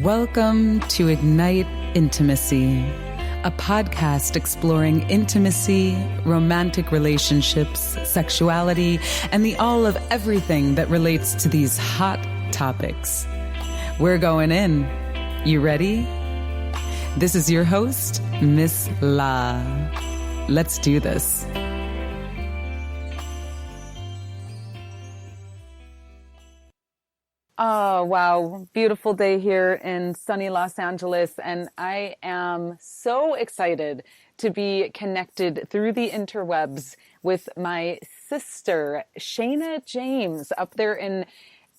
Welcome to Ignite Intimacy, a podcast exploring intimacy, romantic relationships, sexuality, and the all of everything that relates to these hot topics. We're going in. You ready? This is your host, Miss La. Let's do this. Oh, wow. Beautiful day here in sunny Los Angeles. And I am so excited to be connected through the interwebs with my sister, Shana James, up there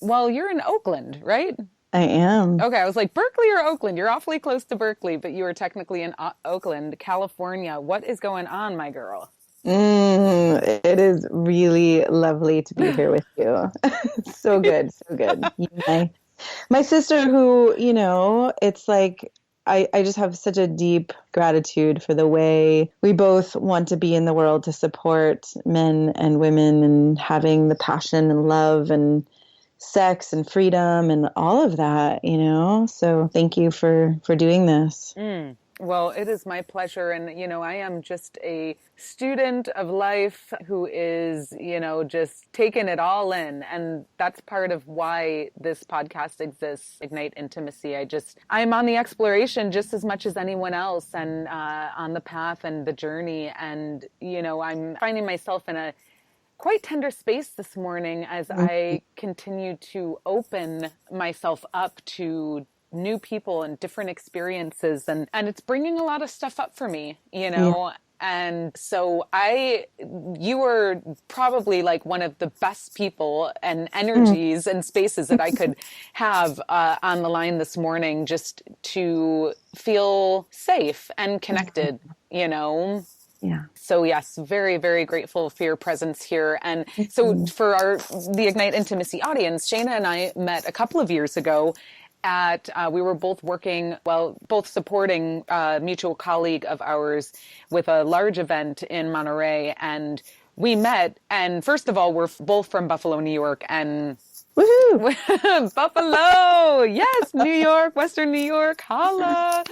you're in Oakland, right? I am. Okay, I was like, Berkeley or Oakland? You're awfully close to Berkeley, but you are technically in Oakland, California. What is going on, my girl? It is really lovely to be here with you. So good, so good. My sister who, it's like, I just have such a deep gratitude for the way we both want to be in the world to support men and women and having the passion and love and sex and freedom and all of that, So thank you for doing this. Well, it is my pleasure. And, I am just a student of life who is, just taking it all in. And that's part of why this podcast exists, Ignite Intimacy. I'm on the exploration just as much as anyone else and on the path and the journey. And, I'm finding myself in a quite tender space this morning as I continue to open myself up to new people and different experiences. And it's bringing a lot of stuff up for me, Yeah. And so you were probably like one of the best people and energies and spaces that I could have on the line this morning just to feel safe and connected, Yeah. So yes, very, very grateful for your presence here. And so for the Ignite Intimacy audience, Shana and I met a couple of years ago we were both both supporting a mutual colleague of ours with a large event in Monterey. And we met, and first of all, we're both from Buffalo, New York, and woohoo! Buffalo! Yes, New York, Western New York, holla!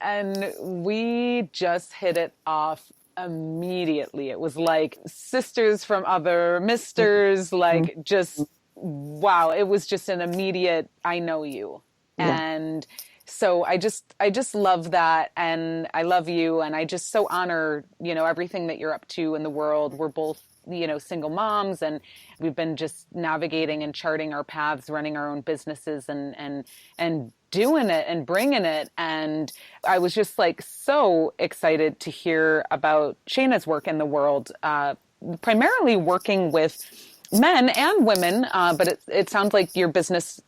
And we just hit it off immediately. It was like sisters from other misters, like just... Wow, it was just an immediate, I know you. Yeah. And so I just love that. And I love you. And I just so honor, everything that you're up to in the world. We're both, single moms, and we've been just navigating and charting our paths, running our own businesses and doing it and bringing it. And I was just like so excited to hear about Shana's work in the world, primarily working with men and women, but it sounds like your business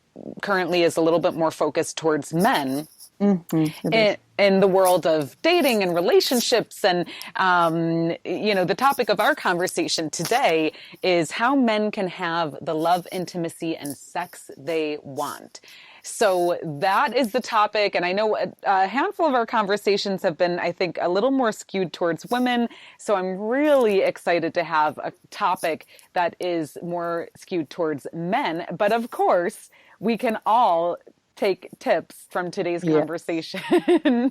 currently is a little bit more focused towards men in the world of dating and relationships. And, the topic of our conversation today is how men can have the love, intimacy, and sex they want. So that is the topic. And I know a handful of our conversations have been, I think, a little more skewed towards women. So I'm really excited to have a topic that is more skewed towards men. But of course, we can all take tips from today's conversation.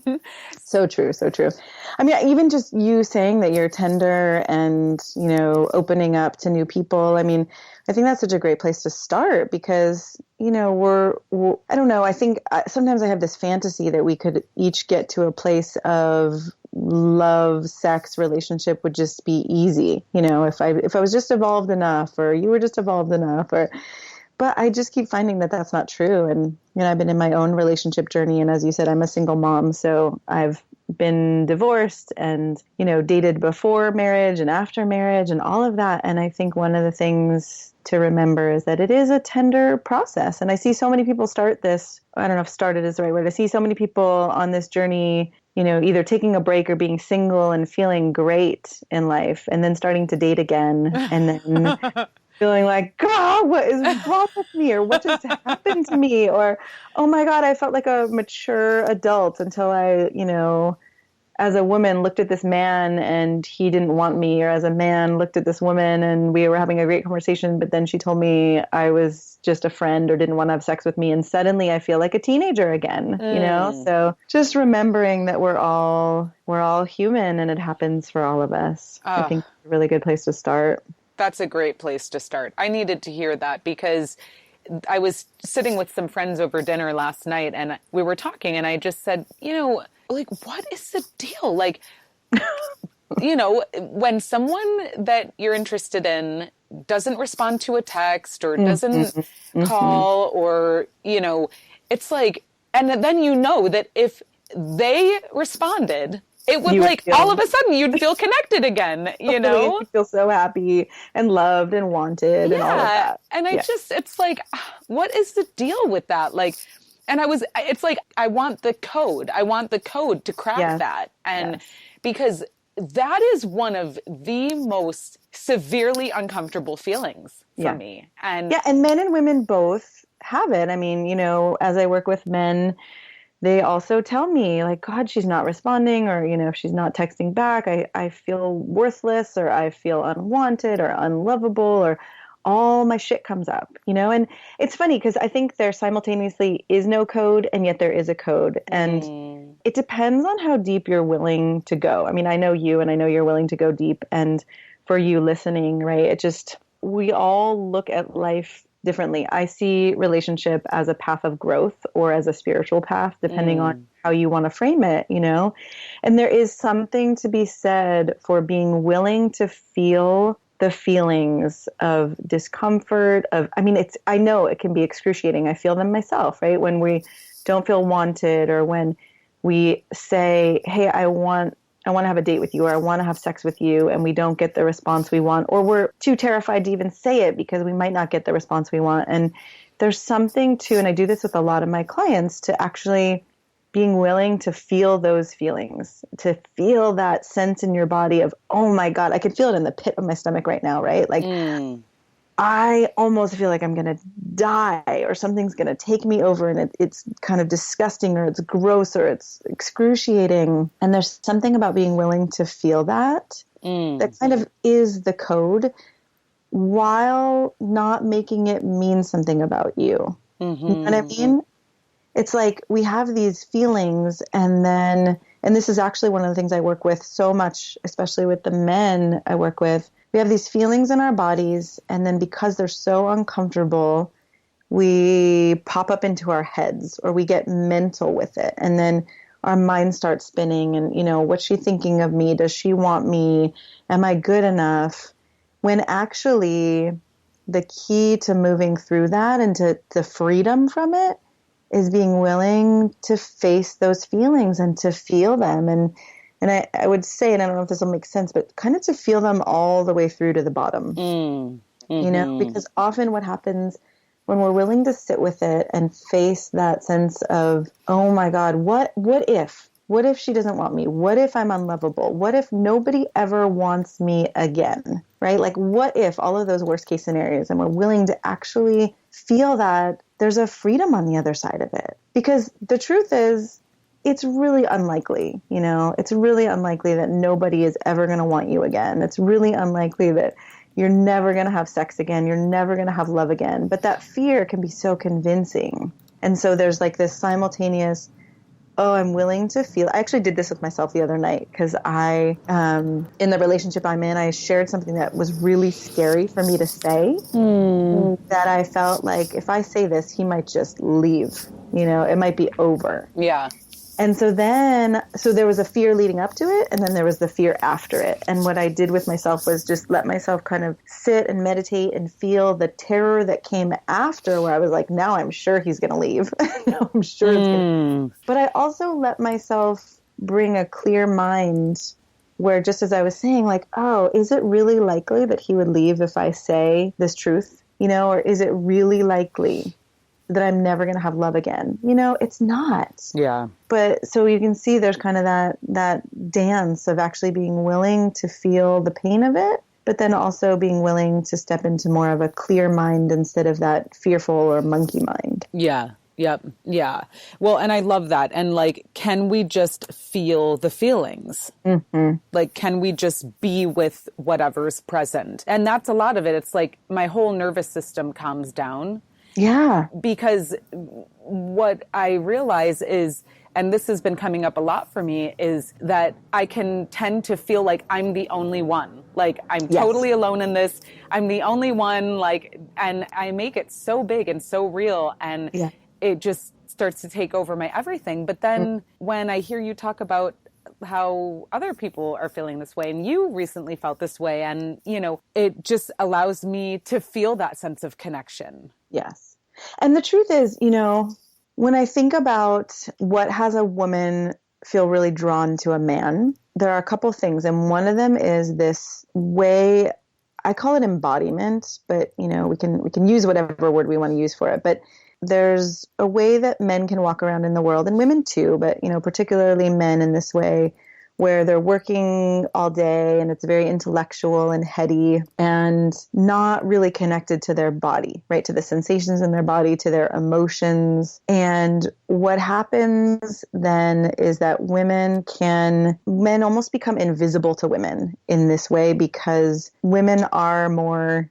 So true, so true. I mean, even just you saying that you're tender and, opening up to new people. I mean, I think that's such a great place to start because, I don't know, I think sometimes I have this fantasy that we could each get to a place of love, sex, relationship would just be easy. If I was just evolved enough, or you were just evolved enough, but I just keep finding that that's not true. And, I've been in my own relationship journey. And as you said, I'm a single mom. So I've been divorced and, dated before marriage and after marriage and all of that. And I think one of the things to remember is that it is a tender process. And I see so many people start this. I don't know if started is the right word. I see so many people on this journey, either taking a break or being single and feeling great in life and then starting to date again. And then feeling like, God, what is wrong with me? Or what just happened to me? Or, oh my God, I felt like a mature adult until I, as a woman looked at this man and he didn't want me, or as a man looked at this woman and we were having a great conversation, but then she told me I was just a friend or didn't want to have sex with me. And suddenly I feel like a teenager again, you know? So just remembering that we're all human and it happens for all of us. I think it's a really good place to start. That's a great place to start. I needed to hear that because I was sitting with some friends over dinner last night and we were talking and I just said, you know, like, what is the deal? Like, you know, when someone that you're interested in doesn't respond to a text or doesn't call or, you know, it's like, and then you know that if they responded, it would like all of a sudden you'd feel connected again, you know? You'd feel so happy and loved and wanted and all of that. And I just, it's like, what is the deal with that? Like, and it's like, I want the code. I want the code to crack that. And because that is one of the most severely uncomfortable feelings for me. And and men and women both have it. I mean, you know, as I work with men, they also tell me like, God, she's not responding, or, you know, if she's not texting back, I feel worthless, or I feel unwanted or unlovable, or all my shit comes up, you know? And it's funny because I think there simultaneously is no code and yet there is a code. And it depends on how deep you're willing to go. I mean, I know you and I know you're willing to go deep. And for you listening, right, it just, we all look at life differently. I see relationship as a path of growth or as a spiritual path, depending on how you want to frame it, you know? And there is something to be said for being willing to feel the feelings of discomfort I know it can be excruciating. I feel them myself, right? When we don't feel wanted, or when we say, hey, I want to have a date with you, or I want to have sex with you, and we don't get the response we want, or we're too terrified to even say it because we might not get the response we want. And there's something to, and I do this with a lot of my clients, to actually being willing to feel those feelings, to feel that sense in your body of, oh my God, I can feel it in the pit of my stomach right now, right? Like I almost feel like I'm going to die, or something's going to take me over, and it's kind of disgusting, or it's gross, or it's excruciating. And there's something about being willing to feel that that kind of is the code, while not making it mean something about you. You know what I mean? It's like we have these feelings, and this is actually one of the things I work with so much, especially with the men I work with. We have these feelings in our bodies, and then because they're so uncomfortable, we pop up into our heads, or we get mental with it. And then our mind starts spinning, and, you know, what's she thinking of me? Does she want me? Am I good enough? When actually the key to moving through that and to the freedom from it is being willing to face those feelings and to feel them. And I would say, and I don't know if this will make sense, but kind of to feel them all the way through to the bottom, you know, because often what happens when we're willing to sit with it and face that sense of, oh my God, what if she doesn't want me? What if I'm unlovable? What if nobody ever wants me again? Right? Like, what if all of those worst case scenarios, and we're willing to actually feel that there's a freedom on the other side of it? Because the truth is, it's really unlikely, you know, it's really unlikely that nobody is ever going to want you again. It's really unlikely that you're never going to have sex again. You're never going to have love again. But that fear can be so convincing. And so there's like this simultaneous, oh, I'm willing to feel. I actually did this with myself the other night because in the relationship I'm in, I shared something that was really scary for me to say, that I felt like if I say this, he might just leave, you know, it might be over. Yeah. And so there was a fear leading up to it, and then there was the fear after it. And what I did with myself was just let myself kind of sit and meditate and feel the terror that came after, where I was like, now I'm sure he's going to leave. Now I'm sure it's going to. But I also let myself bring a clear mind where, just as I was saying, like, oh, is it really likely that he would leave if I say this truth? You know, or is it really likely that I'm never going to have love again? You know, it's not. Yeah. But so you can see there's kind of that dance of actually being willing to feel the pain of it, but then also being willing to step into more of a clear mind instead of that fearful or monkey mind. Yeah. Yep. Yeah. Well, and I love that. And like, can we just feel the feelings? Hmm. Like, can we just be with whatever's present? And that's a lot of it. It's like my whole nervous system calms down Yeah. because what I realize is, and this has been coming up a lot for me, is that I can tend to feel like I'm the only one. Like I'm Yes. totally alone in this. I'm the only one, like, and I make it so big and so real. And Yeah. it just starts to take over my everything. But then when I hear you talk about how other people are feeling this way, and you recently felt this way, and, it just allows me to feel that sense of connection. Yes. And the truth is, when I think about what has a woman feel really drawn to a man, there are a couple things. And one of them is this way, I call it embodiment, but we can use whatever word we want to use for it. But there's a way that men can walk around in the world, and women too, but particularly men in this way, where they're working all day and it's very intellectual and heady and not really connected to their body, right? To the sensations in their body, to their emotions. And what happens then is that men almost become invisible to women in this way, because women are more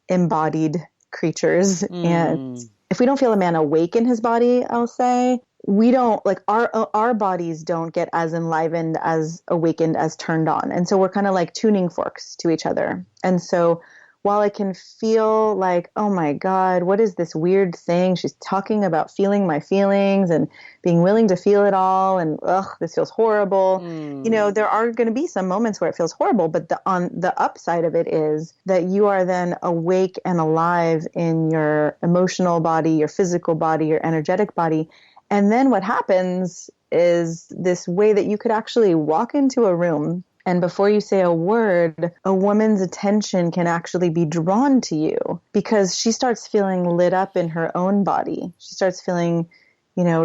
embodied creatures. And if we don't feel a man awake in his body, I'll say, we don't, like, our bodies don't get as enlivened, as awakened, as turned on. And so we're kind of like tuning forks to each other. And so while I can feel like, oh my God, what is this weird thing? She's talking about feeling my feelings and being willing to feel it all. And this feels horrible. There are going to be some moments where it feels horrible, but on the upside of it is that you are then awake and alive in your emotional body, your physical body, your energetic body. And then what happens is this way that you could actually walk into a room, and before you say a word, a woman's attention can actually be drawn to you, because she starts feeling lit up in her own body. She starts feeling,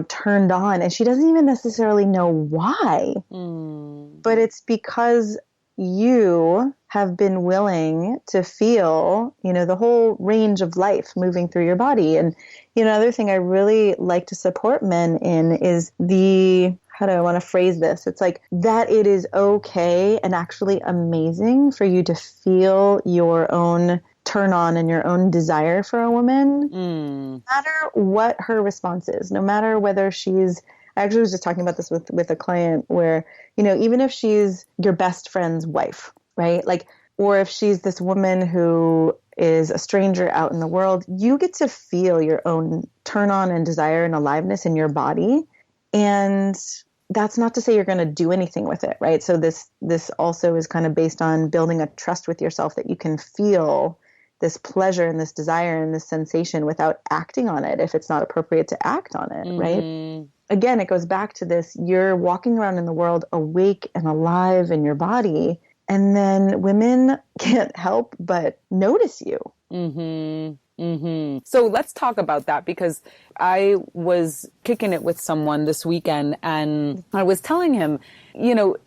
turned on, and she doesn't even necessarily know why. But it's because you have been willing to feel, the whole range of life moving through your body. And, another thing I really like to support men in is how do I want to phrase this? It's like that it is okay and actually amazing for you to feel your own turn on and your own desire for a woman, no matter what her response is, no matter whether I actually was just talking about this with a client where, even if she's your best friend's wife, right? Like, or if she's this woman who is a stranger out in the world, you get to feel your own turn on and desire and aliveness in your body. And that's not to say you're going to do anything with it, right? So this also is kind of based on building a trust with yourself that you can feel this pleasure and this desire and this sensation without acting on it if it's not appropriate to act on it, right? Again, it goes back to this, you're walking around in the world awake and alive in your body, and then women can't help but notice you. So let's talk about that, because I was kicking it with someone this weekend, and I was telling him, you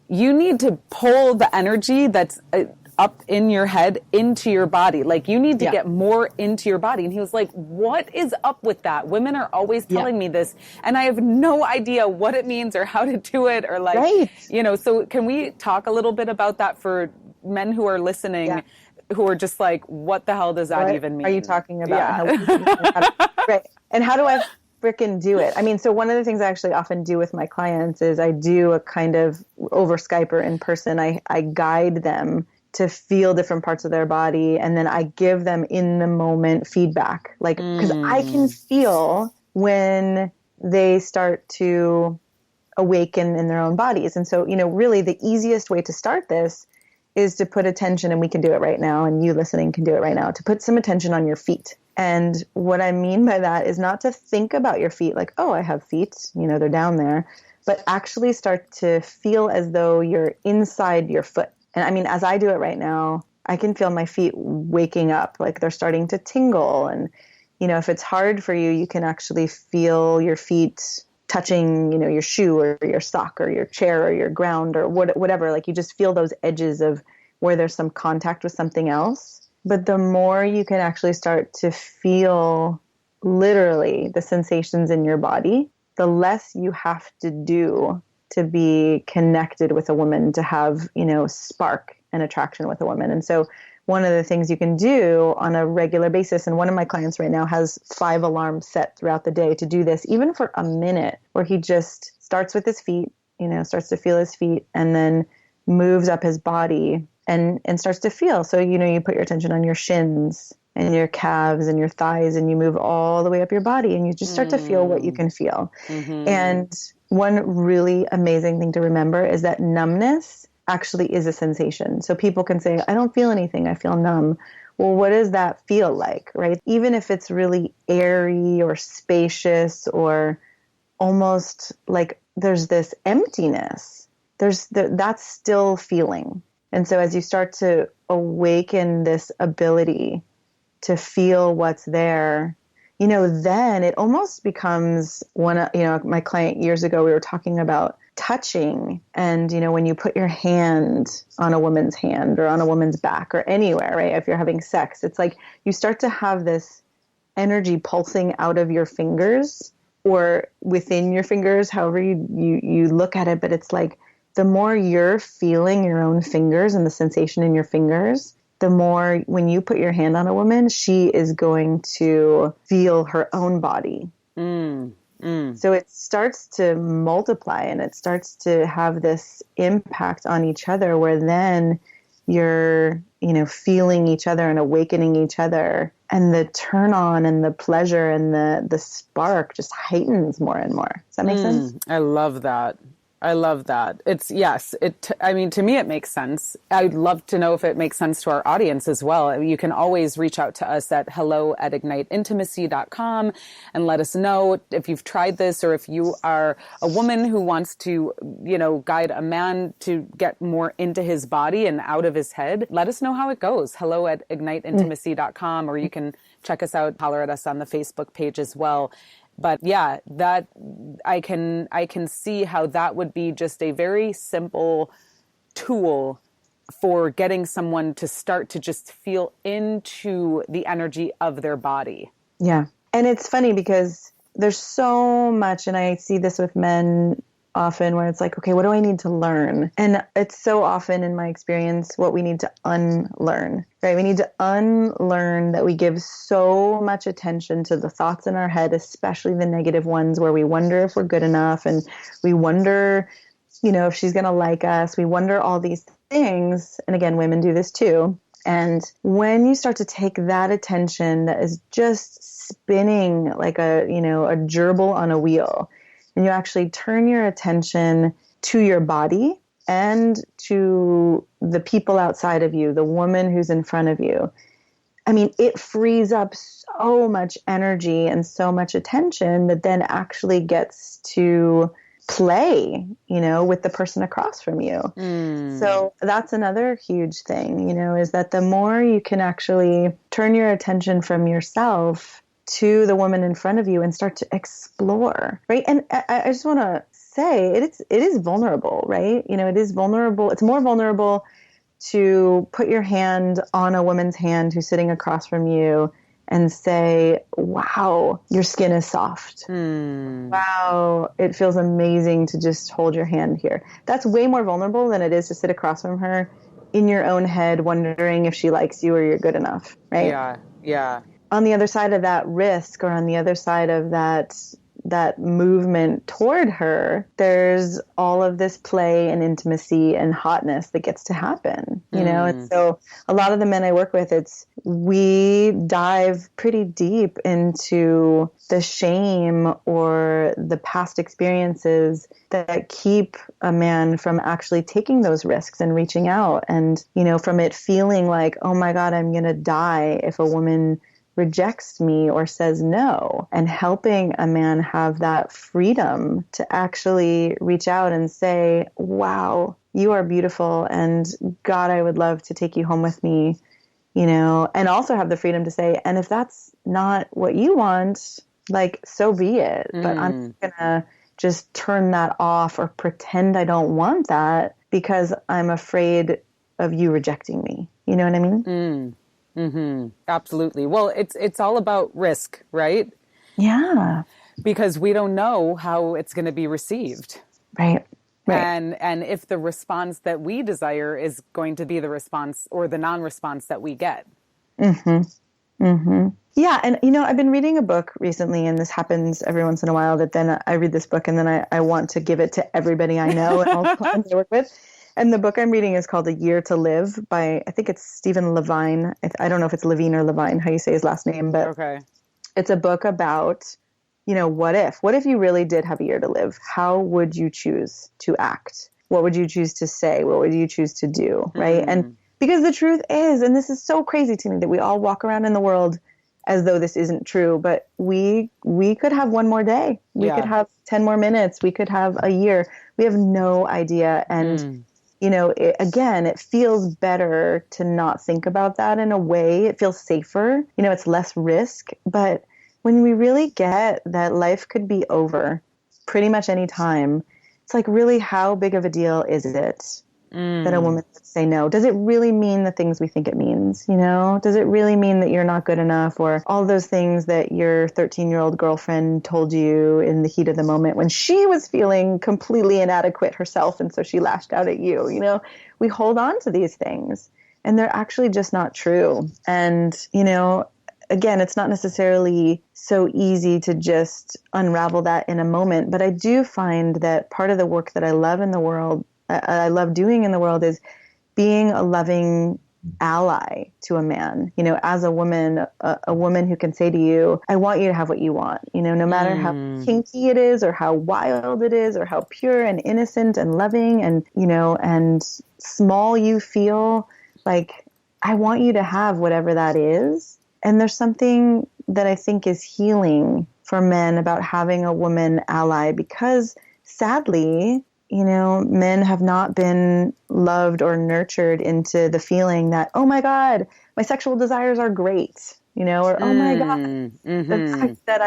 need to pull the energy that's up in your head into your body. Like, you need to get more into your body. And he was like, what is up with that? Women are always telling me this, and I have no idea what it means or how to do it, or like, so can we talk a little bit about that for men who are listening, who are just like, what the hell does that even mean? Are you talking about? Right. And how do I frickin' do it? I mean, so one of the things I actually often do with my clients is I do a kind of over Skype or in person, I guide them to feel different parts of their body, and then I give them in the moment feedback. Like, because I can feel when they start to awaken in their own bodies. And so, really the easiest way to start this is to put attention, and we can do it right now, and you listening can do it right now, to put some attention on your feet. And what I mean by that is not to think about your feet like, oh, I have feet, they're down there, but actually start to feel as though you're inside your foot. And I mean, as I do it right now, I can feel my feet waking up, like they're starting to tingle. And, if it's hard for you, you can actually feel your feet touching, your shoe or your sock or your chair or your ground or whatever. Like, you just feel those edges of where there's some contact with something else. But the more you can actually start to feel literally the sensations in your body, the less you have to do to be connected with a woman, to have, spark and attraction with a woman. And so one of the things you can do on a regular basis, and one of my clients right now has 5 alarms set throughout the day to do this, even for a minute, where he just starts with his feet, starts to feel his feet, and then moves up his body and starts to feel. So, you put your attention on your shins and your calves and your thighs, and you move all the way up your body, and you just start to feel what you can feel. Mm-hmm. And one really amazing thing to remember is that numbness actually is a sensation. So people can say, I don't feel anything, I feel numb. Well, what does that feel like, right? Even if it's really airy or spacious or almost like there's this emptiness, that's still feeling. And so as you start to awaken this ability to feel what's there, then it almost becomes my client years ago, we were talking about touching. And, when you put your hand on a woman's hand or on a woman's back or anywhere, right? If you're having sex, it's like you start to have this energy pulsing out of your fingers or within your fingers, however you look at it. But it's like the more you're feeling your own fingers and the sensation in your fingers, the more when you put your hand on a woman, she is going to feel her own body. So it starts to multiply and it starts to have this impact on each other where then you're, feeling each other and awakening each other. And the turn on and the pleasure and the spark just heightens more and more. Does that make sense? I love that. I love that. To me, it makes sense. I'd love to know if it makes sense to our audience as well. You can always reach out to us at hello@igniteintimacy.com and let us know if you've tried this or if you are a woman who wants to, guide a man to get more into his body and out of his head. Let us know how it goes. hello@igniteintimacy.com, or you can check us out, holler at us on the Facebook page as well. But yeah, that I can see how that would be just a very simple tool for getting someone to start to just feel into the energy of their body. Yeah. And it's funny because there's so much, and I see this with men often where it's like, okay, what do I need to learn? And it's so often in my experience what we need to unlearn, right? We need to unlearn that we give so much attention to the thoughts in our head, especially the negative ones where we wonder if we're good enough and we wonder, if she's going to like us. We wonder all these things. And again, women do this too. And when you start to take that attention that is just spinning like a gerbil on a wheel, and you actually turn your attention to your body and to the people outside of you, the woman who's in front of you. I mean, it frees up so much energy and so much attention that then actually gets to play, with the person across from you. So that's another huge thing, is that the more you can actually turn your attention from yourself to the woman in front of you and start to explore, right? And I just want to say it is vulnerable, right? It is vulnerable. It's more vulnerable to put your hand on a woman's hand who's sitting across from you and say, wow, your skin is soft. Wow, it feels amazing to just hold your hand here. That's way more vulnerable than it is to sit across from her in your own head wondering if she likes you or you're good enough, right? Yeah. On the other side of that risk, or on the other side of that movement toward her, there's all of this play and intimacy and hotness that gets to happen, And so a lot of the men I work with, we dive pretty deep into the shame or the past experiences that keep a man from actually taking those risks and reaching out. And, from it feeling like, oh my God, I'm going to die if a woman rejects me or says no, and helping a man have that freedom to actually reach out and say, wow, you are beautiful, and God, I would love to take you home with me, and also have the freedom to say, and if that's not what you want, like, so be it. But I'm going to just turn that off or pretend I don't want that because I'm afraid of you rejecting me. You know what I mean? Mm-hmm. Absolutely. Well, it's all about risk, right? Yeah. because we don't know how it's going to be received. Right. Right. And if the response that we desire is going to be the response or the non-response that we get. Mm-hmm. Mm-hmm. Yeah. And, I've been reading a book recently, and this happens every once in a while, that then I read this book and then I want to give it to everybody I know and all the clients I work with. And the book I'm reading is called A Year to Live by, I think it's Stephen Levine. I don't know if it's Levine or Levine, how you say his last name, but Okay. it's a book about, what if you really did have a year to live? How would you choose to act? What would you choose to say? What would you choose to do? Right. And because the truth is, and this is so crazy to me, that we all walk around in the world as though this isn't true, but we could have one more day. We could have 10 more minutes. We could have a year. We have no idea. And, it feels better to not think about that in a way. It feels safer. It's less risk. But when we really get that life could be over pretty much any time, it's like, really, how big of a deal is it that a woman would say no? Does it really mean the things we think it means? Does it really mean that you're not good enough, or all those things that your 13-year-old girlfriend told you in the heat of the moment when she was feeling completely inadequate herself, and so she lashed out at you? We hold on to these things, and they're actually just not true. And, again, it's not necessarily so easy to just unravel that in a moment. But I do find that part of the work that I love in the world, I love doing in the world, is being a loving ally to a man. As a woman, a woman who can say to you, I want you to have what you want, no matter how kinky it is, or how wild it is, or how pure and innocent and loving and, and small you feel. Like, I want you to have whatever that is. And there's something that I think is healing for men about having a woman ally, because sadly, men have not been loved or nurtured into the feeling that, oh my God, my sexual desires are great, or oh my God, the fact that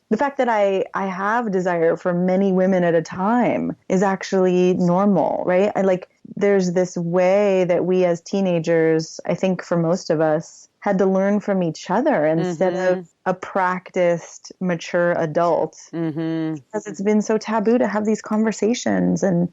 the fact that I have desire for many women at a time is actually normal, right? There's this way that we as teenagers, I think for most of us, had to learn from each other instead of a practiced, mature adult, because it's been so taboo to have these conversations, and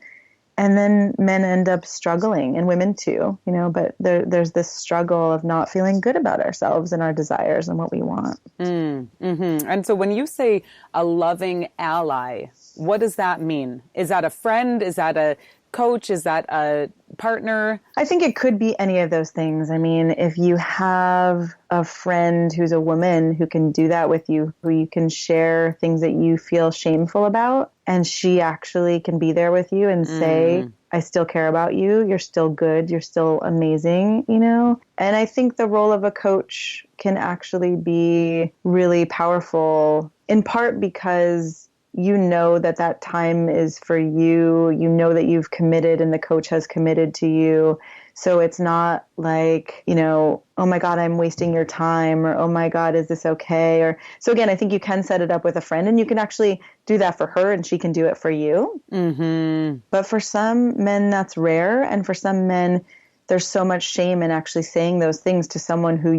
then men end up struggling, and women too, but there's this struggle of not feeling good about ourselves and our desires and what we want. And so when you say a loving ally, what does that mean? Is that a friend? Is that a coach? Is that a partner? I think it could be any of those things. I mean, if you have a friend who's a woman who can do that with you, who you can share things that you feel shameful about, and she actually can be there with you and say, I still care about you. You're still good. You're still amazing, And I think the role of a coach can actually be really powerful, in part because that time is for you, that you've committed and the coach has committed to you. So it's not like, oh my God, I'm wasting your time, or, oh my God, is this okay? So again, I think you can set it up with a friend, and you can actually do that for her and she can do it for you. But for some men, that's rare. And for some men, there's so much shame in actually saying those things to someone who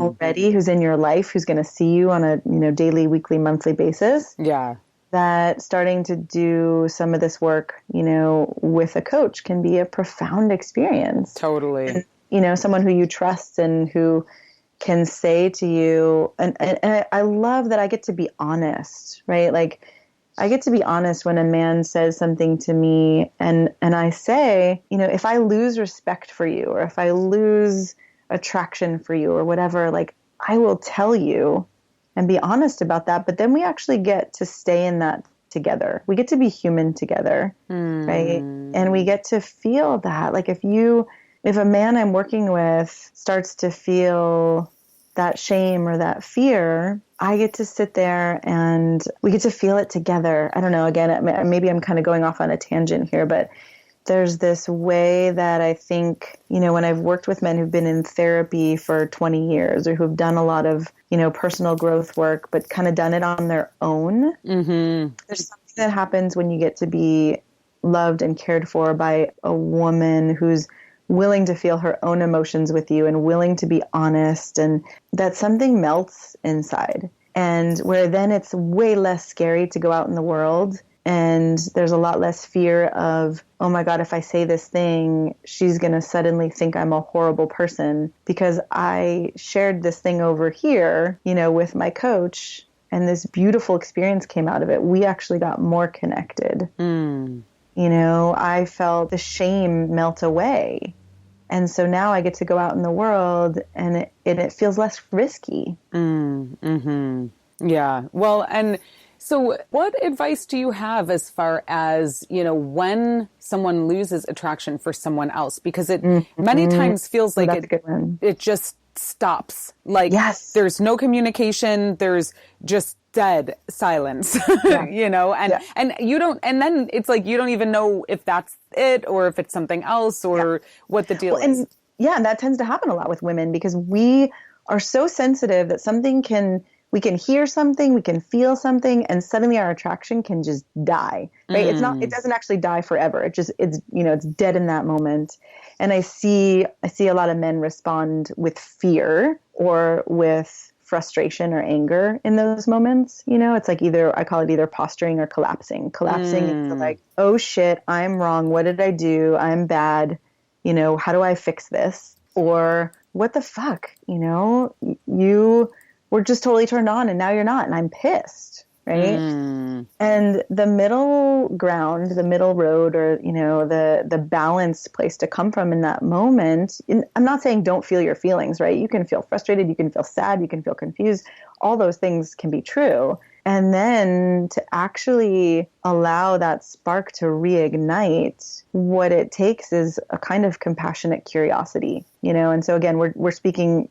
already, who's in your life, who's going to see you on a daily, weekly, monthly basis. Yeah. That starting to do some of this work, with a coach can be a profound experience. Totally. And, someone who you trust and who can say to you, and I love that I get to be honest, right? Like, I get to be honest when a man says something to me, and I say, if I lose respect for you, or if I lose attraction for you, or whatever, like, I will tell you and be honest about that. But then we actually get to stay in that together. We get to be human together, right? And we get to feel that. Like, if a man I'm working with starts to feel that shame or that fear, I get to sit there and we get to feel it together. I don't know, again, maybe I'm kind of going off on a tangent here, but there's this way that I think, when I've worked with men who've been in therapy for 20 years, or who've done a lot of, personal growth work, but kind of done it on their own, there's something that happens when you get to be loved and cared for by a woman who's willing to feel her own emotions with you and willing to be honest, and that something melts inside. And where then it's way less scary to go out in the world. And there's a lot less fear of, oh my God, if I say this thing, she's going to suddenly think I'm a horrible person because I shared this thing over here, with my coach, and this beautiful experience came out of it. We actually got more connected. I felt the shame melt away. And so now I get to go out in the world and it feels less risky. Yeah. Well, and so what advice do you have as far as, when someone loses attraction for someone else? Because it many times feels like it just stops. Like there's no communication, there's just dead silence, and you don't, and then it's like, you don't even know if that's it or if it's something else or what the deal is. And that tends to happen a lot with women because we are so sensitive that we can hear something, we can feel something, and suddenly our attraction can just die, right? It doesn't actually die forever. It's dead in that moment. And I see a lot of men respond with fear or with frustration or anger in those moments. It's like I call it either posturing or collapsing. Collapsing is like, oh shit, I'm wrong. What did I do? I'm bad. How do I fix this? Or what the fuck? You were just totally turned on and now you're not, and I'm pissed, right? And the middle ground, the middle road, or the balanced place to come from in that moment. I'm not saying don't feel your feelings, right? You can feel frustrated, you can feel sad, you can feel confused. All those things can be true. And then to actually allow that spark to reignite, what it takes is a kind of compassionate curiosity, And so again, we're speaking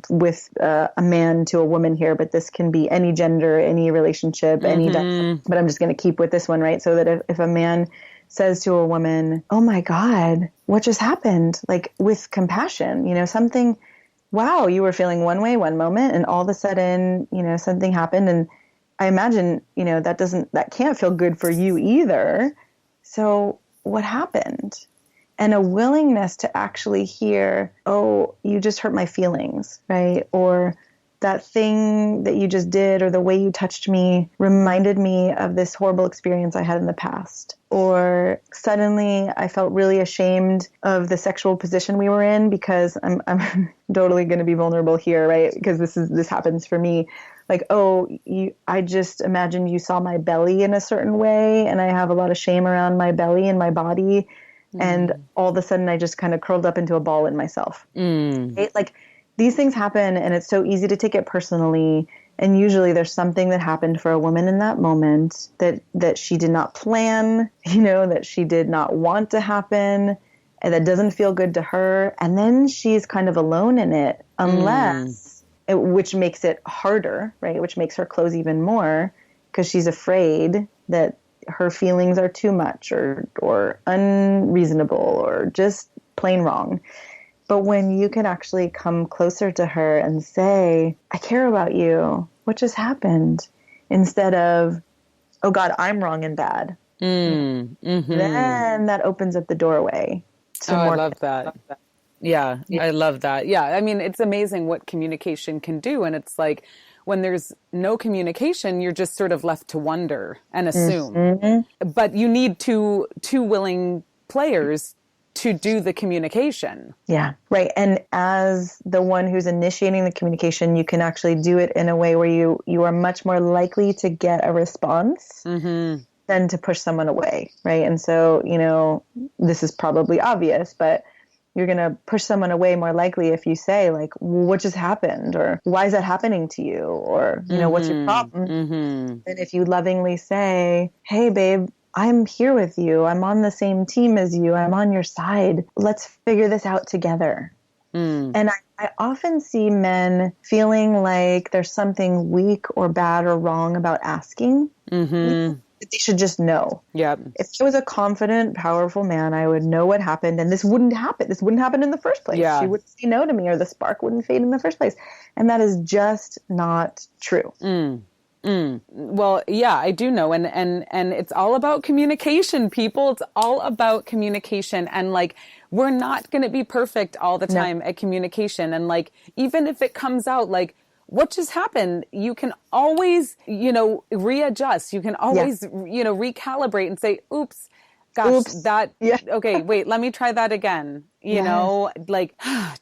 with a man to a woman here, but this can be any gender, any relationship, any. But I'm just going to keep with this one, right? So that if a man says to a woman, "Oh my God, what just happened?" Like with compassion, something. Wow, you were feeling one way one moment, and all of a sudden, something happened, and I imagine, that can't feel good for you either. So what happened? And a willingness to actually hear, oh, you just hurt my feelings, right? Or that thing that you just did or the way you touched me reminded me of this horrible experience I had in the past. Or suddenly I felt really ashamed of the sexual position we were in because I'm totally going to be vulnerable here, right? Because this happens for me. Like, oh, I just imagine you saw my belly in a certain way and I have a lot of shame around my belly and my body. And all of a sudden I just kind of curled up into a ball in myself. Right? Like these things happen and it's so easy to take it personally. And usually there's something that happened for a woman in that moment that she did not plan, that she did not want to happen, and that doesn't feel good to her. And then she's kind of alone in it which makes it harder, right? Which makes her close even more because she's afraid that her feelings are too much or unreasonable or just plain wrong. But when you can actually come closer to her and say, I care about you, what just happened? Instead of, oh God, I'm wrong and bad. Then that opens up the doorway to more. I love that. Yeah, I love that. Yeah, I mean, it's amazing what communication can do. And it's like when there's no communication, you're just sort of left to wonder and assume. But you need two willing players to do the communication. Yeah, right. And as the one who's initiating the communication, you can actually do it in a way where you are much more likely to get a response than to push someone away, right? And so, this is probably obvious, but you're going to push someone away more likely if you say like, what just happened? Or why is that happening to you? Or, what's your problem? And if you lovingly say, hey babe, I'm here with you. I'm on the same team as you. I'm on your side. Let's figure this out together. And I often see men feeling like there's something weak or bad or wrong about asking. That they should just know. Yep. If I was a confident, powerful man, I would know what happened, and this wouldn't happen. This wouldn't happen in the first place. Yeah. She wouldn't say no to me, or the spark wouldn't fade in the first place. And that is just not true. Well, yeah, I do know. And it's all about communication, people. It's all about communication. And like we're not going to be perfect all the No. time at communication. And like, even if it comes out like, what just happened? You can always, readjust. You can Yeah. always, recalibrate and say, oops, gosh, Oops. Yeah. okay, wait, let me try that again. Yes. Like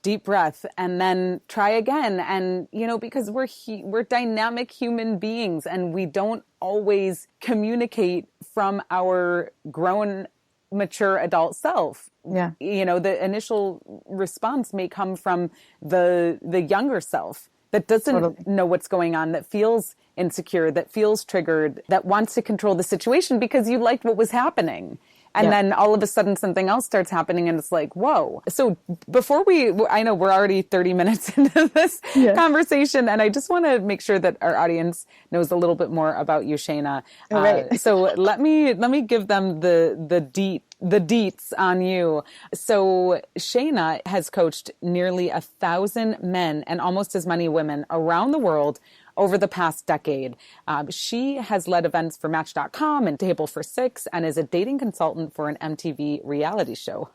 deep breath and then try again. And, because we're dynamic human beings and we don't always communicate from our grown, mature adult self. Yeah. The initial response may come from the younger self that doesn't Totally. know what's going on, that feels insecure, that feels triggered, that wants to control the situation because you liked what was happening. And Yeah. then all of a sudden something else starts happening and it's like, whoa. So before I know we're already 30 minutes into this conversation, and I just want to make sure that our audience knows a little bit more about you, Shana. All right. So let me give them the deets on you. So Shana has coached nearly 1,000 men and almost as many women around the world over the past decade. She has led events for Match.com and Table for Six and is a dating consultant for an MTV reality show.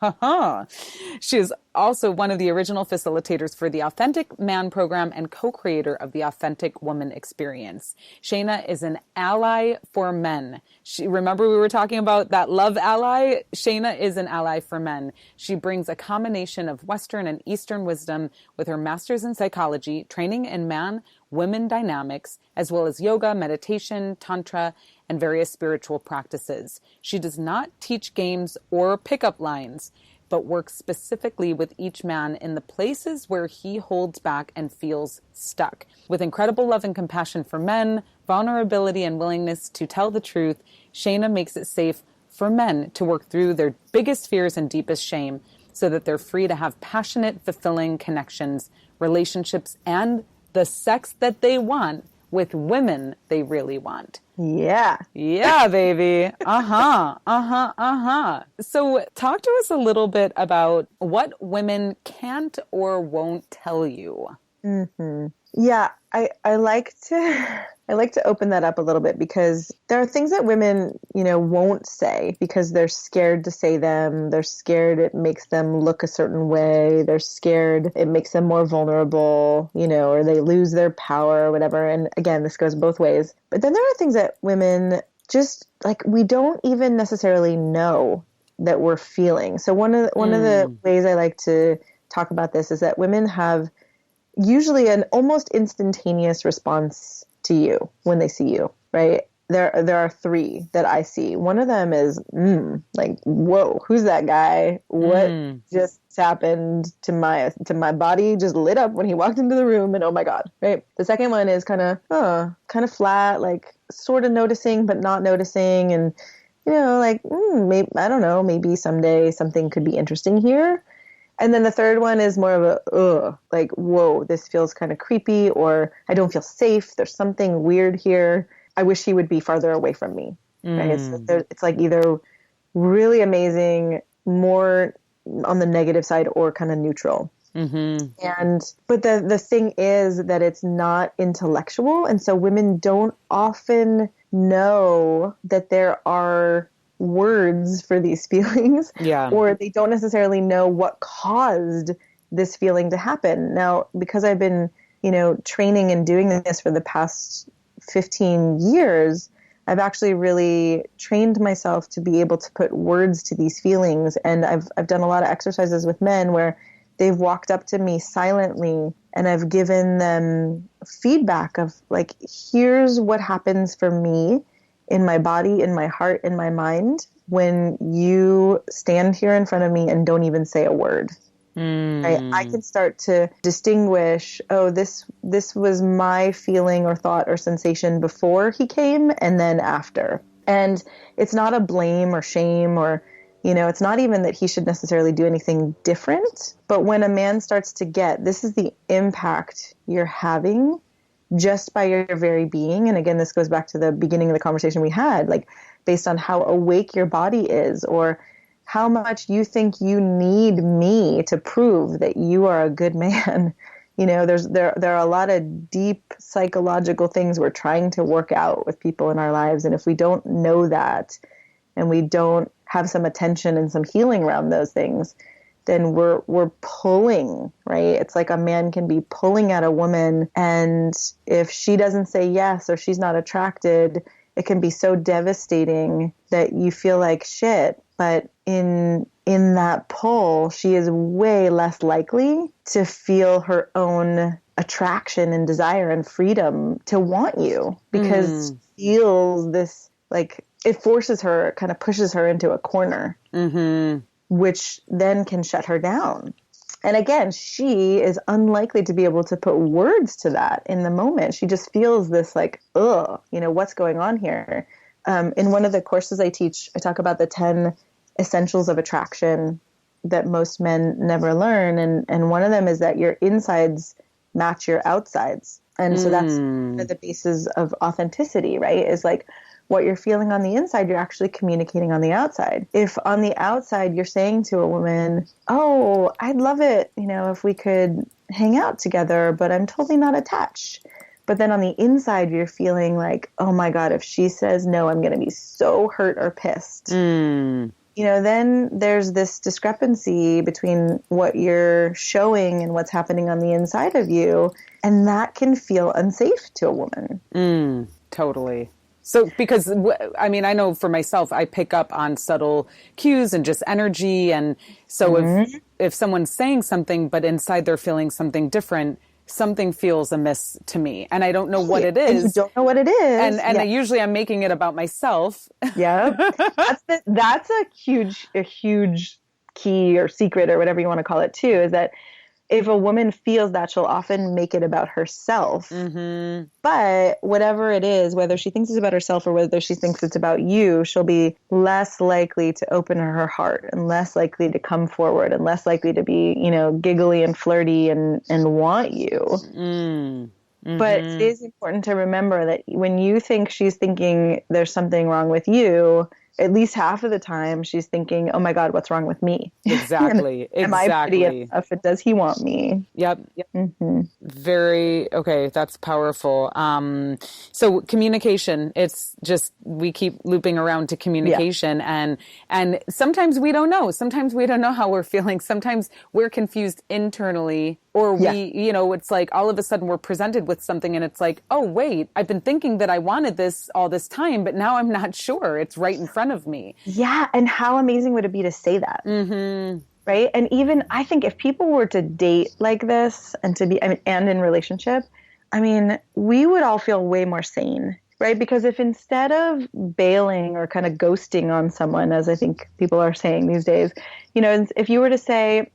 She is also one of the original facilitators for the Authentic Man program and co-creator of the Authentic Woman Experience. Shana is an ally for men. Remember we were talking about that love ally? Shana is an ally for men. She brings a combination of Western and Eastern wisdom with her master's in psychology, training in man-women dynamics, as well as yoga, meditation, tantra, and various spiritual practices. She does not teach games or pickup lines, but works specifically with each man in the places where he holds back and feels stuck. With incredible love and compassion for men, vulnerability and willingness to tell the truth, Shana makes it safe for men to work through their biggest fears and deepest shame so that they're free to have passionate, fulfilling connections, relationships, and the sex that they want with women they really want. Yeah. Yeah, baby. So talk to us a little bit about what women can't or won't tell you. Mm-hmm. Yeah, I like to open that up a little bit because there are things that women, won't say because they're scared to say them. They're scared it makes them look a certain way. They're scared it makes them more vulnerable, or they lose their power or whatever. And again, this goes both ways. But then there are things that women just like we don't even necessarily know that we're feeling. So one of the ways I like to talk about this is that women have usually an almost instantaneous response to you when they see you, right? There are three that I see. One of them is, like, whoa, who's that guy? What just happened to my body? Just lit up when he walked into the room, and oh my God, right? The second one is kind of flat, like sort of noticing but not noticing, and like maybe I don't know, maybe someday something could be interesting here. And then the third one is more of a, like, whoa, this feels kind of creepy, or I don't feel safe. There's something weird here. I wish he would be farther away from me. Right? It's like either really amazing, more on the negative side, or kind of neutral. Mm-hmm. But the thing is that it's not intellectual. And so women don't often know that there are words for these feelings, or they don't necessarily know what caused this feeling to happen. Now, because I've been, training and doing this for the past 15 years, I've actually really trained myself to be able to put words to these feelings. And I've done a lot of exercises with men where they've walked up to me silently and I've given them feedback of like, here's what happens for me in my body, in my heart, in my mind, when you stand here in front of me and don't even say a word. Right? I can start to distinguish, this was my feeling or thought or sensation before he came and then after. And it's not a blame or shame or, it's not even that he should necessarily do anything different. But when a man starts to get, this is the impact you're having just by your very being. And again, this goes back to the beginning of the conversation we had, like based on how awake your body is or how much you think you need me to prove that you are a good man. There are a lot of deep psychological things we're trying to work out with people in our lives. And if we don't know that and we don't have some attention and some healing around those things, then we're pulling, right? It's like a man can be pulling at a woman, and if she doesn't say yes or she's not attracted, it can be so devastating that you feel like shit. But in that pull, she is way less likely to feel her own attraction and desire and freedom to want you, because she feels this, like, it forces her, kind of pushes her into a corner, which then can shut her down. And again, she is unlikely to be able to put words to that in the moment. She just feels this like, ugh, what's going on here? In one of the courses I teach, I talk about the 10 essentials of attraction that most men never learn. And one of them is that your insides match your outsides. And so that's one of the bases of authenticity, right? Is like, what you're feeling on the inside, you're actually communicating on the outside. If on the outside you're saying to a woman, oh, I'd love it, if we could hang out together, but I'm totally not attached. But then on the inside, you're feeling like, oh my God, if she says no, I'm going to be so hurt or pissed. Then there's this discrepancy between what you're showing and what's happening on the inside of you. And that can feel unsafe to a woman. Totally. So, because, I mean, I know for myself, I pick up on subtle cues and just energy. And so if someone's saying something, but inside they're feeling something different, something feels amiss to me. And I don't know what it is. And you don't know what it is. And usually I'm making it about myself. Yeah. That's a huge key or secret or whatever you want to call it too, is that if a woman feels that, she'll often make it about herself. But whatever it is, whether she thinks it's about herself or whether she thinks it's about you, she'll be less likely to open her heart and less likely to come forward and less likely to be, giggly and flirty and want you. But it is important to remember that when you think she's thinking there's something wrong with you, at least half of the time she's thinking, oh my God, what's wrong with me? Exactly. Am I pretty enough? Does he want me? Yep. Okay. That's powerful. So communication, it's just, we keep looping around to communication and sometimes we don't know. Sometimes we don't know how we're feeling. Sometimes we're confused internally, or it's like all of a sudden we're presented with something and it's like, oh, wait, I've been thinking that I wanted this all this time, but now I'm not sure. It's right in front of me. Yeah. And how amazing would it be to say that? Right. And even I think if people were to date like this and and in relationship, we would all feel way more sane. Right. Because if instead of bailing or kind of ghosting on someone, as I think people are saying these days, if you were to say,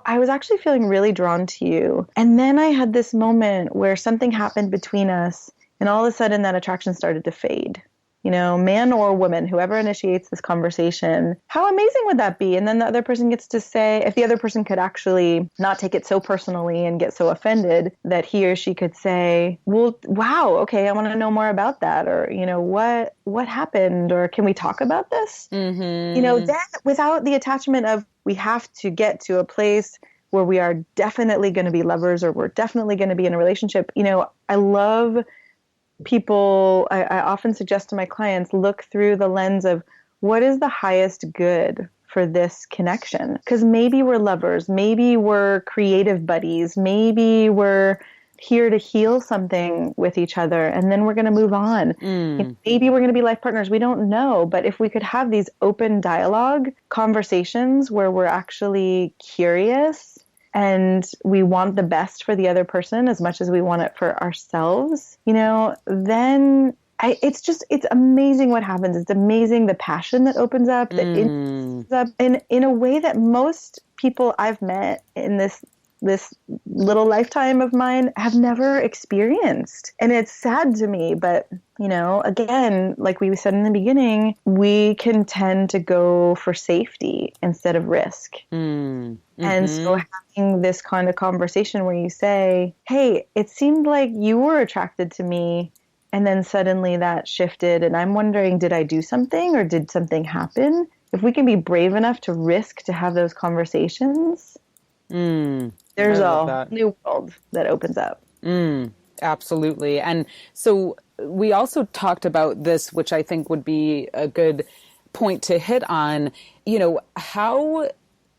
I was actually feeling really drawn to you. And then I had this moment where something happened between us and all of a sudden that attraction started to fade. Man or woman, whoever initiates this conversation, how amazing would that be? And then the other person gets to say, if the other person could actually not take it so personally and get so offended that he or she could say, well, wow, okay, I want to know more about that. Or, what happened? Or can we talk about this? Then without the attachment of, we have to get to a place where we are definitely going to be lovers or we're definitely going to be in a relationship. I love people, I often suggest to my clients, look through the lens of what is the highest good for this connection? Because maybe we're lovers, maybe we're creative buddies, maybe we're here to heal something with each other and then we're going to move on. Maybe we're going to be life partners. We don't know. But if we could have these open dialogue conversations where we're actually curious and we want the best for the other person as much as we want it for ourselves, then it's amazing what happens. It's amazing the passion that opens up, the interest opens up in a way that most people I've met in this little lifetime of mine have never experienced. And it's sad to me, but again, like we said in the beginning, we can tend to go for safety instead of risk. And so having this kind of conversation where you say, hey, it seemed like you were attracted to me, and then suddenly that shifted, and I'm wondering, did I do something or did something happen? If we can be brave enough to risk to have those conversations, there's a new world that opens up. Absolutely. And so we also talked about this, which I think would be a good point to hit on, how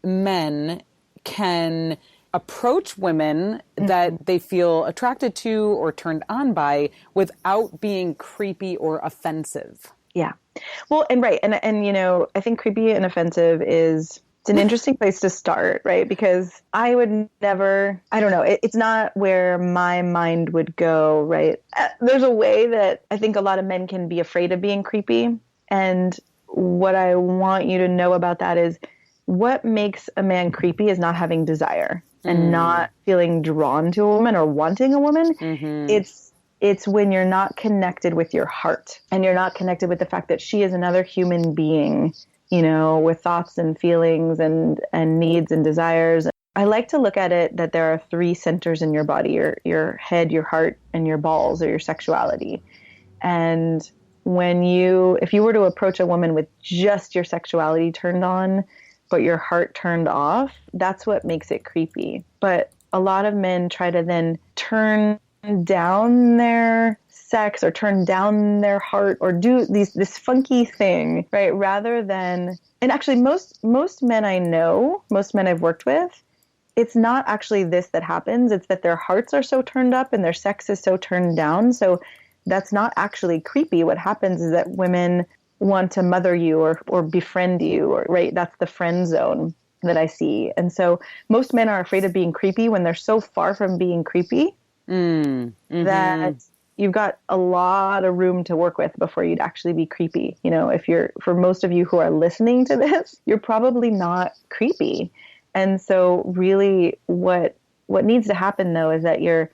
men can approach women that they feel attracted to or turned on by without being creepy or offensive. Yeah. Well, and right. And, you know, I think creepy and offensive is, it's an interesting place to start, right? Because I would never, I don't know, it's not where my mind would go, right? There's a way that I think a lot of men can be afraid of being creepy. And what I want you to know about that is what makes a man creepy is not having desire and not feeling drawn to a woman or wanting a woman. It's when you're not connected with your heart and you're not connected with the fact that she is another human being, you know, with thoughts and feelings and needs and desires. I like to look at it that there are 3 centers in your body, your head, your heart, and your balls, or your sexuality. And if you were to approach a woman with just your sexuality turned on, but your heart turned off, that's what makes it creepy. But a lot of men try to then turn down their sex or turn down their heart or do this funky thing, right? Rather than, and actually most men I know, most men I've worked with, it's not actually this that happens. It's that their hearts are so turned up and their sex is so turned down. So that's not actually creepy. What happens is that women want to mother you or befriend you, or right? That's the friend zone that I see. And so most men are afraid of being creepy when they're so far from being creepy that you've got a lot of room to work with before you'd actually be creepy. You know, for most of you who are listening to this, you're probably not creepy. And so really what needs to happen though is that your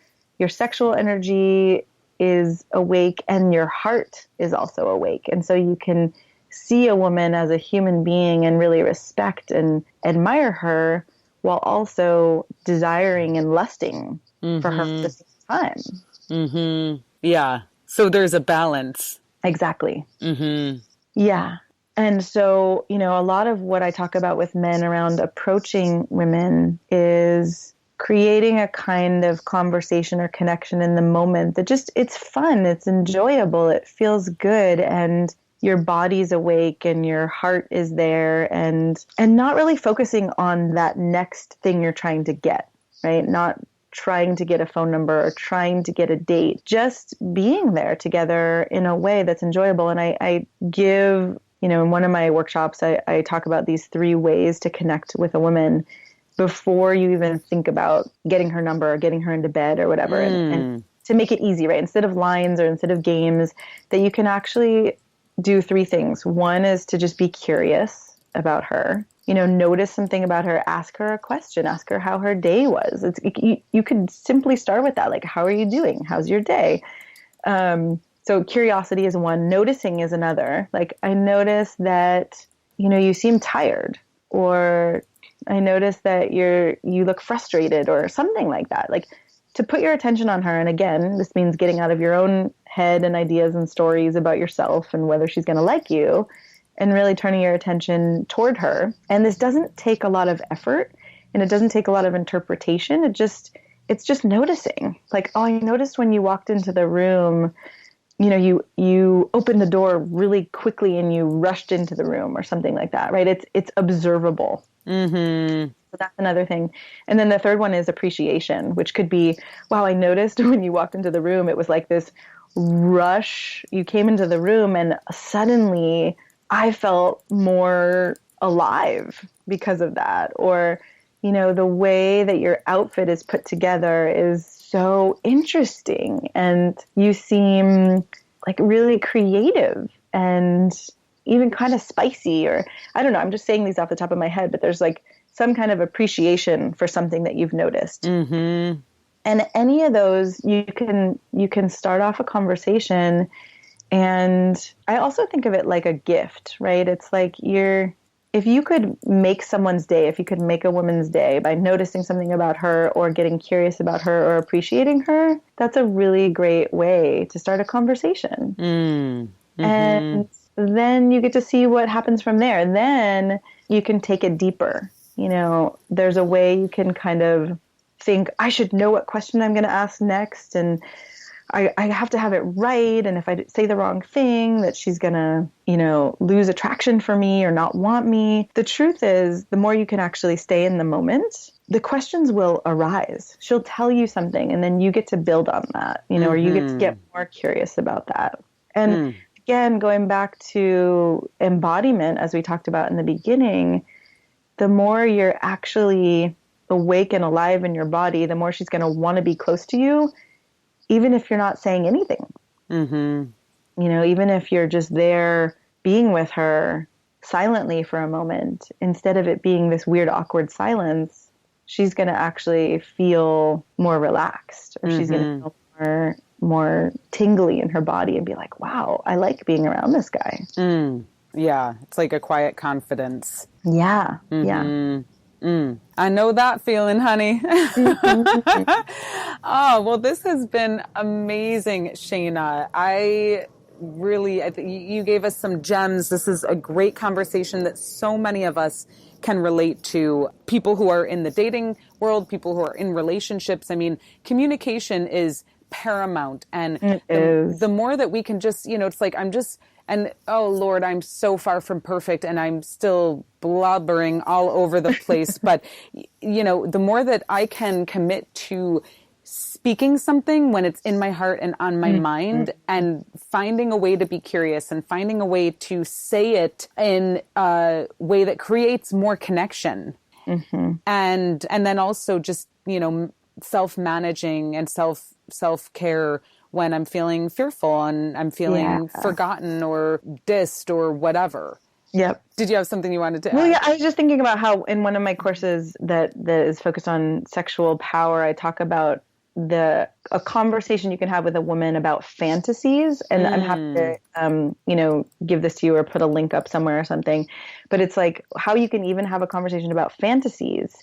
sexual energy is awake and your heart is also awake. And so you can see a woman as a human being and really respect and admire her while also desiring and lusting for her at the same time. Yeah. So there's a balance. Exactly. Yeah. And so, you know, a lot of what I talk about with men around approaching women is creating a kind of conversation or connection in the moment that just, it's fun, it's enjoyable, it feels good, and your body's awake and your heart is there, and not really focusing on that next thing you're trying to get, right? Not trying to get a phone number or trying to get a date, just being there together in a way that's enjoyable. And I give, you know, in one of my workshops, I talk about these 3 ways to connect with a woman before you even think about getting her number or getting her into bed or whatever. And to make it easy, right? Instead of lines or instead of games, that you can actually do 3 things. One is to just be curious about her. You know, notice something about her, ask her a question, ask her how her day was. You could simply start with that. Like, how are you doing? How's your day? So curiosity is one, noticing is another. Like, I notice that, you know, you seem tired, or I notice that you look frustrated, or something like that. Like, to put your attention on her. And again, this means getting out of your own head and ideas and stories about yourself and whether she's going to like you, and really turning your attention toward her. And this doesn't take a lot of effort, and it doesn't take a lot of interpretation. It's just noticing. Like, oh, I noticed when you walked into the room, you know, you opened the door really quickly and you rushed into the room, or something like that, right? It's observable. So that's another thing. And then the third one is appreciation, which could be, wow, I noticed when you walked into the room, it was like this rush. You came into the room and suddenly I felt more alive because of that. Or, you know, the way that your outfit is put together is so interesting, and you seem like really creative and even kind of spicy, or I don't know, I'm just saying these off the top of my head, but there's like some kind of appreciation for something that you've noticed. And any of those, you can start off a conversation. And I also think of it like a gift, right? It's like if you could make someone's day, if you could make a woman's day by noticing something about her or getting curious about her or appreciating her, that's a really great way to start a conversation. And then you get to see what happens from there. And then you can take it deeper. You know, there's a way you can kind of think, I should know what question I'm going to ask next. And I have to have it right. And if I say the wrong thing, that she's going to, you know, lose attraction for me or not want me. The truth is, the more you can actually stay in the moment the questions will arise. She'll tell you something and then you get to build on that, or you get to get more curious about that. And again, going back to embodiment, as we talked about in the beginning, the more you're actually awake and alive in your body, the more she's going to want to be close to you, even if you're not saying anything. Even if you're just there being with her silently for a moment, instead of it being this weird, awkward silence, she's going to actually feel more relaxed, or she's going to feel more tingly in her body and be like, wow, I like being around this guy. Yeah. It's like a quiet confidence. Yeah. Yeah. I know that feeling, honey. Oh, well, this has been amazing, Shana. I think you gave us some gems. This is a great conversation that so many of us can relate to. People who are in the dating world, people who are in relationships. I mean, communication is paramount. And the more that we can just, it's like, oh Lord, I'm so far from perfect and I'm still blubbering all over the place. But, the more that I can commit to speaking something when it's in my heart and on my mind, and finding a way to be curious and finding a way to say it in a way that creates more connection. And then also just, self-managing and self-care when I'm feeling fearful and I'm feeling forgotten or dissed or whatever. Yep. Did you have something you wanted to add? Well, yeah, I was just thinking about how in one of my courses that is focused on sexual power, I talk about a conversation you can have with a woman about fantasies. And I'm happy to, give this to you or put a link up somewhere or something. But it's like how you can even have a conversation about fantasies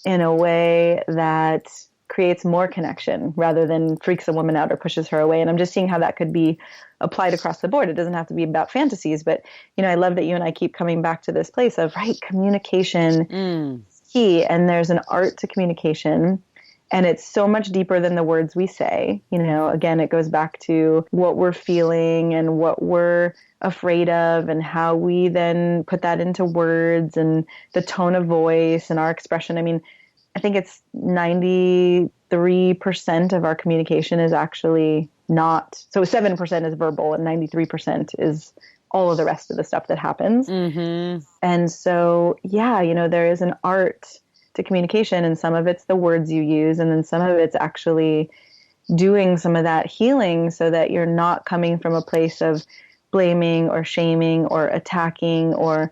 in a way that creates more connection rather than freaks a woman out or pushes her away. And I'm just seeing how that could be applied across the board. It doesn't have to be about fantasies, but, I love that you and I keep coming back to this place of, communication is key. And there's an art to communication. And it's so much deeper than the words we say. Again, it goes back to what we're feeling and what we're afraid of and how we then put that into words and the tone of voice and our expression. I mean, I think it's 93% of our communication is actually not. So 7% is verbal and 93% is all of the rest of the stuff that happens. And so, there is an art to communication, and some of it's the words you use, and then some of it's actually doing some of that healing so that you're not coming from a place of blaming or shaming or attacking or,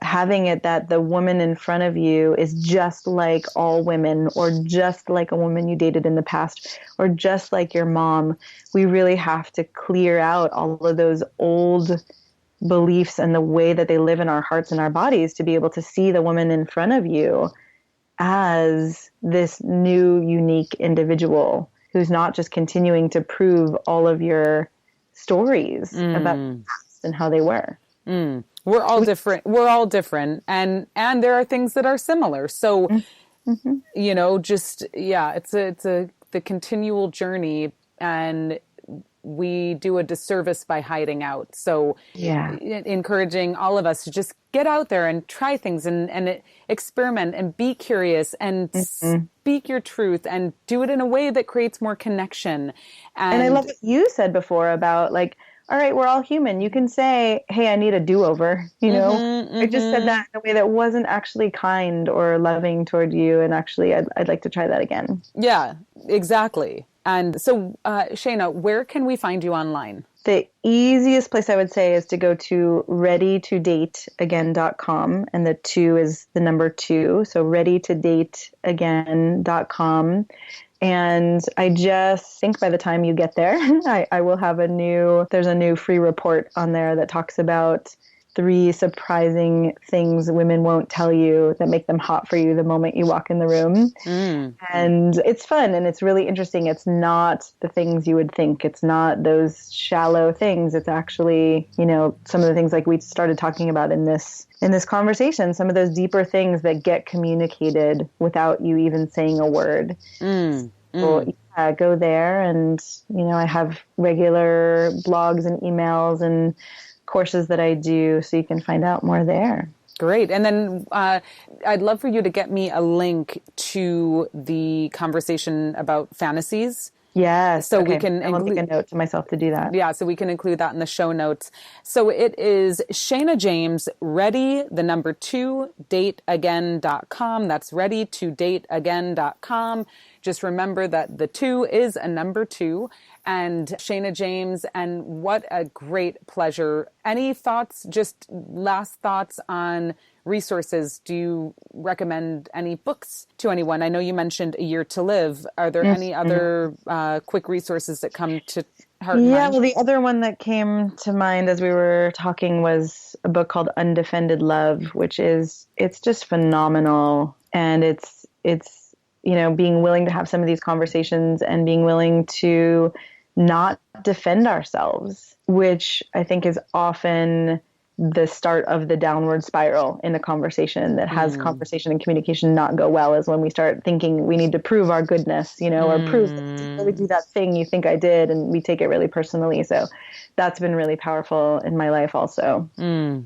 having it that the woman in front of you is just like all women or just like a woman you dated in the past or just like your mom. We really have to clear out all of those old beliefs and the way that they live in our hearts and our bodies to be able to see the woman in front of you as this new, unique individual who's not just continuing to prove all of your stories about the past and how they were. We're all different. We're all different. And there are things that are similar. So, it's the continual journey, and we do a disservice by hiding out. So encouraging all of us to just get out there and try things and experiment and be curious and speak your truth and do it in a way that creates more connection. And I love what you said before about all right, we're all human. You can say, hey, I need a do-over. I just said that in a way that wasn't actually kind or loving toward you. And actually, I'd like to try that again. Yeah, exactly. And so, Shana, where can we find you online? The easiest place I would say is to go to readytodateagain.com. And the 2 is the number 2. So readytodateagain.com. And I just think by the time you get there, I will have there's a new free report on there that talks about 3 surprising things women won't tell you that make them hot for you the moment you walk in the room. And it's fun and it's really interesting. It's not the things you would think. It's not those shallow things. It's actually, some of the things like we started talking about in this conversation, some of those deeper things that get communicated without you even saying a word. So go there and, I have regular blogs and emails and courses that I do, so you can find out more there. Great. And then I'd love for you to get me a link to the conversation about fantasies. Yes. So okay. we can I will make a note to myself to do that. Yeah, so we can include that in the show notes. So it is Shana James, ready, the number 2, dateagain.com. That's ready2dateagain.com. Just remember that the 2 is a number 2. And Shana James, and what a great pleasure. Any thoughts, just last thoughts on resources? Do you recommend any books to anyone? I know you mentioned A Year to Live. Are there any other quick resources that come to heart and mind? Well, the other one that came to mind as we were talking was a book called Undefended Love, which it's just phenomenal. And it's being willing to have some of these conversations and being willing to not defend ourselves, which I think is often the start of the downward spiral in a conversation that has conversation and communication not go well, is when we start thinking we need to prove our goodness, or prove that I really do that thing you think I did, and we take it really personally. So that's been really powerful in my life also. I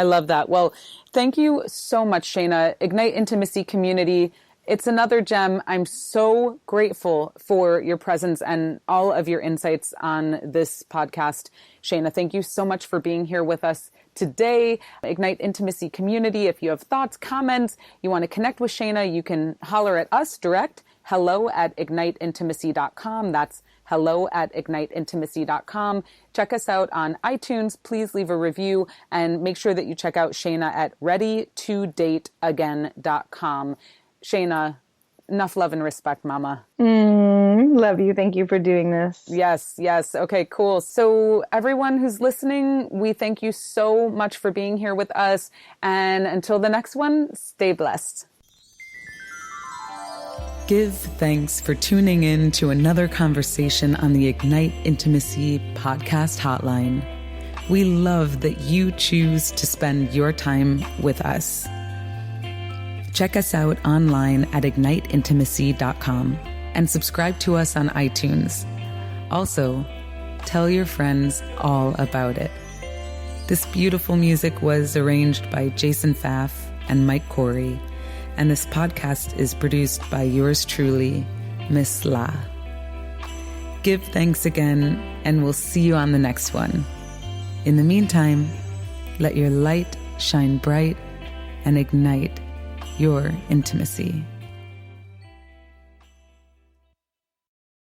love that. Well, thank you so much, Shana. Ignite Intimacy Community. It's another gem. I'm so grateful for your presence and all of your insights on this podcast. Shana, thank you so much for being here with us today. Ignite Intimacy Community. If you have thoughts, comments, you want to connect with Shana, you can holler at us direct. hello@igniteintimacy.com. That's hello@igniteintimacy.com. Check us out on iTunes. Please leave a review and make sure that you check out Shana at ready2dateagain.com. Shana, enough love and respect, Mama. Love you. Thank you for doing this. Yes. Okay, cool. So everyone who's listening, we thank you so much for being here with us. And until the next one, stay blessed. Give thanks for tuning in to another conversation on the Ignite Intimacy podcast hotline. We love that you choose to spend your time with us. Check us out online at igniteintimacy.com and subscribe to us on iTunes. Also, tell your friends all about it. This beautiful music was arranged by Jason Pfaff and Mike Corey, and this podcast is produced by yours truly, Miss La. Give thanks again, and we'll see you on the next one. In the meantime, let your light shine bright and ignite your intimacy.